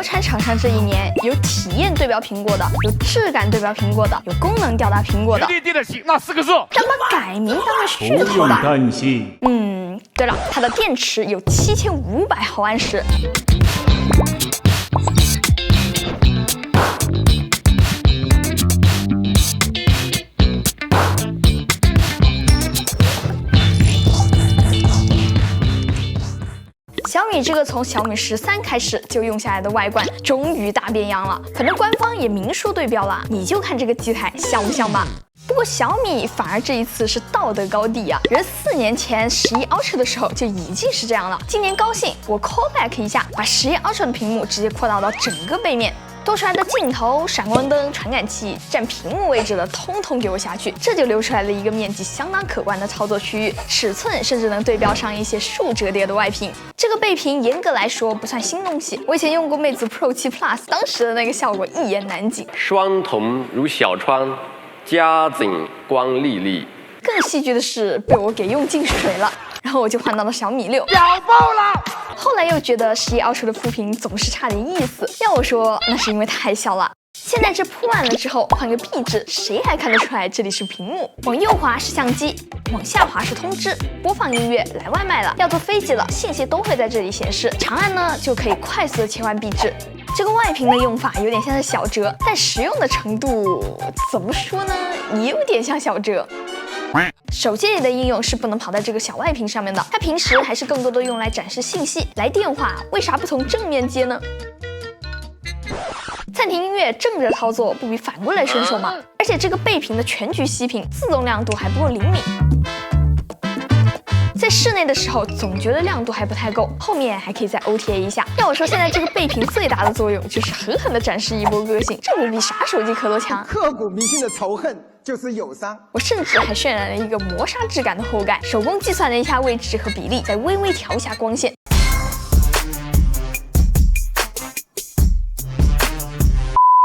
产厂商这一年有体验对标苹果的，有质感对标苹果的，有功能吊打苹果的，对得起那4个字。但把改名当成噱头的。不用担心。对了，它的电池有7500毫安时。小米这个从小米13开始就用下来的外观，终于大变样了。反正官方也明说对标了，你就看这个机台像不像吧？不过小米反而这一次是道德高地啊！人4年前11 Ultra 的时候就已经是这样了。今年高兴，我 call back 一下，把11 Ultra 的屏幕直接扩大到整个背面。多出来的镜头、闪光灯、传感器占屏幕位置的，通通给我下去，这就留出来了一个面积相当可观的操作区域，尺寸甚至能对标上一些竖折叠的外屏。这个背屏严格来说不算新东西，我以前用过魅族 Pro 7 Plus， 当时的那个效果一言难尽。双瞳如小窗，加紧光丽丽。更戏剧的是被我给用进水了，然后我就换到了小米6，屌爆了！后来又觉得11 Ultra 的副屏总是差点意思，要我说那是因为太小了。现在这铺完了之后，换个壁纸，谁还看得出来这里是屏幕？往右滑是相机，往下滑是通知，播放音乐，来外卖了，要坐飞机了，信息都会在这里显示。长按呢就可以快速的切换壁纸。这个外屏的用法有点像是小折，但实用的程度怎么说呢？也有点像小折。手机里的应用是不能跑在这个小外屏上面的，它平时还是更多的用来展示信息。来电话为啥不从正面接呢？暂停音乐正着操作不比反过来顺手吗？而且这个背屏的全局息屏自动亮度还不够灵敏，在室内的时候总觉得亮度还不太够，后面还可以再 OTA 一下。要我说，现在这个背屏最大的作用就是狠狠地展示一波个性，这不比啥手机壳都强。刻骨铭心的仇恨就是友商。我甚至还渲染了一个磨砂质感的后盖，手工计算了一下位置和比例，再微微调一下光线。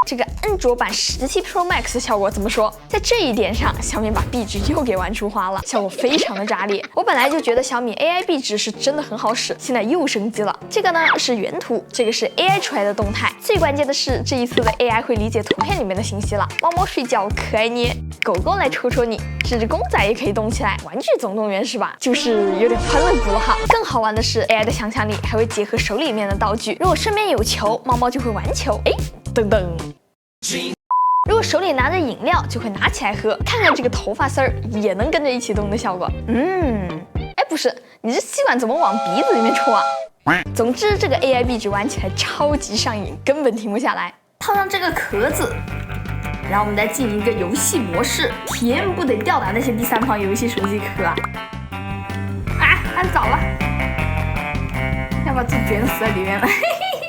这个安卓版17 Pro Max 的效果怎么说？在这一点上，小米把壁纸又给玩出花了，效果非常的炸裂。我本来就觉得小米 AI 壁纸是真的很好使，现在又升级了。这个呢是原图，这个是 AI 出来的动态。最关键的是，这一次的 AI 会理解图片里面的信息了。猫猫睡觉可爱捏，狗狗来戳戳你，这只公仔也可以动起来。玩具总动员是吧？就是有点欢乐谷了哈。更好玩的是 AI 的想象力还会结合手里面的道具，如果身边有球，猫猫就会玩球。哎，噔噔。如果手里拿着饮料，就会拿起来喝。看看这个头发丝儿也能跟着一起动的效果。哎，不是，你这吸管怎么往鼻子里面戳啊？总之，这个 AI 壁纸玩起来超级上瘾，根本停不下来。套上这个壳子，然后我们再进一个游戏模式，体验不得吊打那些第三方游戏手机壳啊！按早了，要把自己卷死在里面了。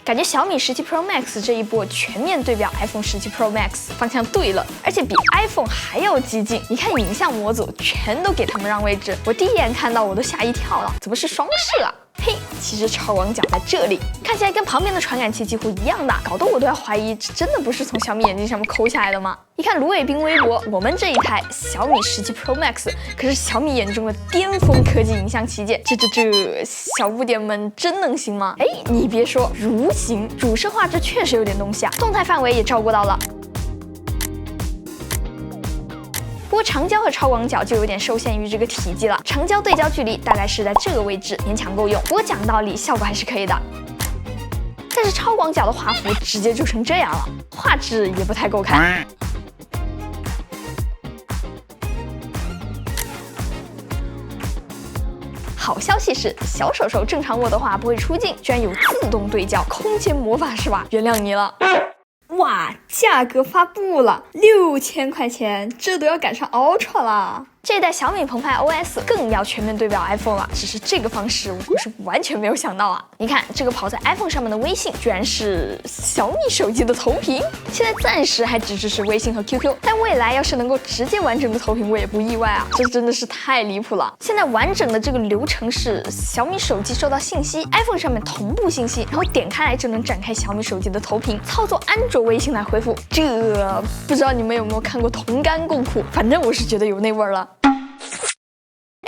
感觉小米17 Pro Max 这一波全面对标 iPhone 17 Pro Max， 方向对了，而且比 iPhone 还要激进。你看影像模组全都给他们让位置，我第一眼看到我都吓一跳了，怎么是双摄啊？嘿，其实超广角在这里，看起来跟旁边的传感器几乎一样大，搞得我都要怀疑这真的不是从小米眼镜上面抠下来的吗？一看卢伟冰微博，我们这一台小米17 Pro Max 可是小米眼中的巅峰科技影像旗舰，这小不点们真能行吗？哎，你别说，如行，主摄画质确实有点东西啊，动态范围也照顾到了。不过长焦和超广角就有点受限于这个体积了，长焦对焦距离大概是在这个位置，勉强够用。不过讲道理，效果还是可以的。但是超广角的画幅直接就成这样了，画质也不太够看。好消息是，小手手正常握的话不会出镜，居然有自动对焦，空间魔法是吧？原谅你了。哇，价格发布了，6000块钱，这都要赶上 Ultra 了。这一代小米澎湃 OS 更要全面对标 iPhone 了，只是这个方式我是完全没有想到啊！你看这个跑在 iPhone 上面的微信，居然是小米手机的投屏。现在暂时还只支持微信和 QQ， 但未来要是能够直接完整的投屏，我也不意外啊！这真的是太离谱了。现在完整的这个流程是小米手机收到信息 ，iPhone 上面同步信息，然后点开来就能展开小米手机的投屏，操作安卓微信来回复。这不知道你们有没有看过同甘共苦，反正我是觉得有那味儿了。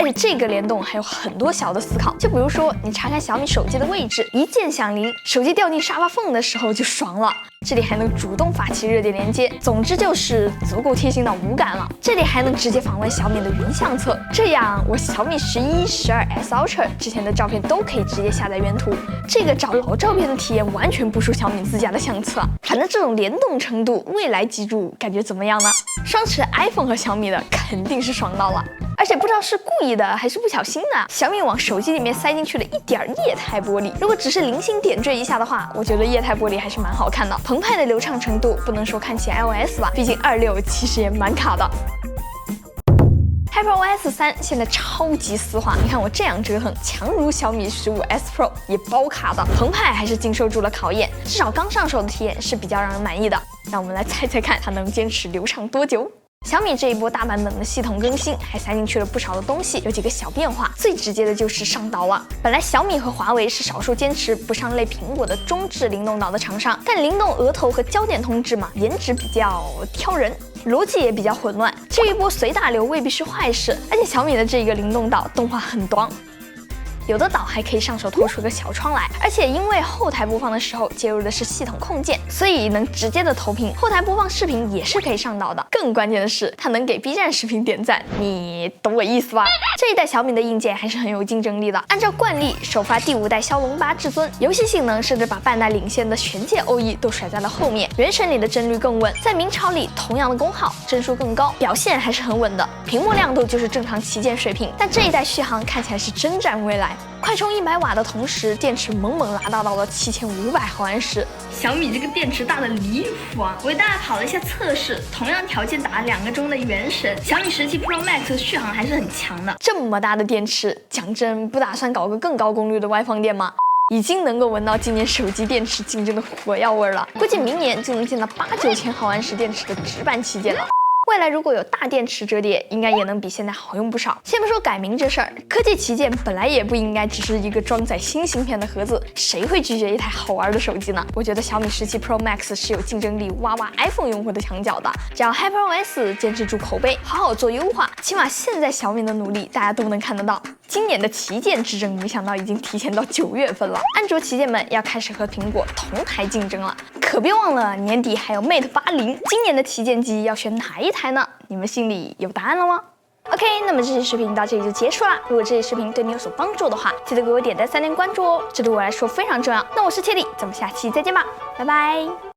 而且这个联动还有很多小的思考，就比如说你查看小米手机的位置，一键响铃，手机掉进沙发缝的时候就爽了。这里还能主动发起热点连接，总之就是足够贴心到无感了。这里还能直接访问小米的云相册，这样我小米11、12S Ultra 之前的照片都可以直接下载原图。这个找老照片的体验完全不输小米自家的相册啊。反正这种联动程度，未来记住感觉怎么样呢？双持 iPhone 和小米的肯定是爽到了。而且不知道是故意的还是不小心的，小米往手机里面塞进去了一点液态玻璃。如果只是零星点缀一下的话，我觉得液态玻璃还是蛮好看的。澎湃的流畅程度不能说看起 iOS 吧，毕竟26其实也蛮卡的。HyperOS 3现在超级丝滑，你看我这样折腾，强如小米15S Pro 也包卡的。澎湃还是经受住了考验，至少刚上手的体验是比较让人满意的。让我们来猜猜看，它能坚持流畅多久？小米这一波大版本的系统更新还塞进去了不少的东西，有几个小变化，最直接的就是上导了。本来小米和华为是少数坚持不上类苹果的中置灵动岛的厂商，但灵动额头和焦点通知嘛，颜值比较挑人，逻辑也比较混乱。这一波随大流未必是坏事，而且小米的这个灵动岛动画很短。有的岛还可以上手拖出个小窗来，而且因为后台播放的时候接入的是系统控件，所以能直接的投屏，后台播放视频也是可以上岛的。更关键的是，它能给 B 站视频点赞，你懂我意思吧？这一代小米的硬件还是很有竞争力的。按照惯例，首发第5代骁龙8至尊，游戏性能甚至把半代领先的玄界OE都甩在了后面。原神里的帧率更稳，在明朝里同样的功耗，帧数更高，表现还是很稳的。屏幕亮度就是正常旗舰水平，但这一代续航看起来是真占未来。快充100瓦的同时，电池猛猛拉大到了7500毫安时。小米这个电池大的离谱啊！我给大家跑了一下测试，同样条件打2个钟的原神，小米17 Pro Max 续航还是很强的。这么大的电池，讲真，不打算搞个更高功率的外放电吗？已经能够闻到今年手机电池竞争的火药味了，估计明年就能见到8、9千毫安时电池的直板旗舰了。未来如果有大电池折叠，应该也能比现在好用不少。先不说改名这事儿，科技旗舰本来也不应该只是一个装载新芯片的盒子，谁会拒绝一台好玩的手机呢？我觉得小米17 Pro Max 是有竞争力挖 iPhone 用户的墙角的。只要 HyperOS 坚持住口碑，好好做优化，起码现在小米的努力大家都能看得到。今年的旗舰之争，没想到已经提前到9月份了，安卓旗舰们要开始和苹果同台竞争了。可别忘了年底还有 Mate 80，今年的旗舰机要选哪一台呢？你们心里有答案了吗？ OK， 那么这期视频到这里就结束了。如果这期视频对你有所帮助的话，记得给我点赞、3连关注哦，这对我来说非常重要。那我是Tilly，咱们下期再见吧，拜拜。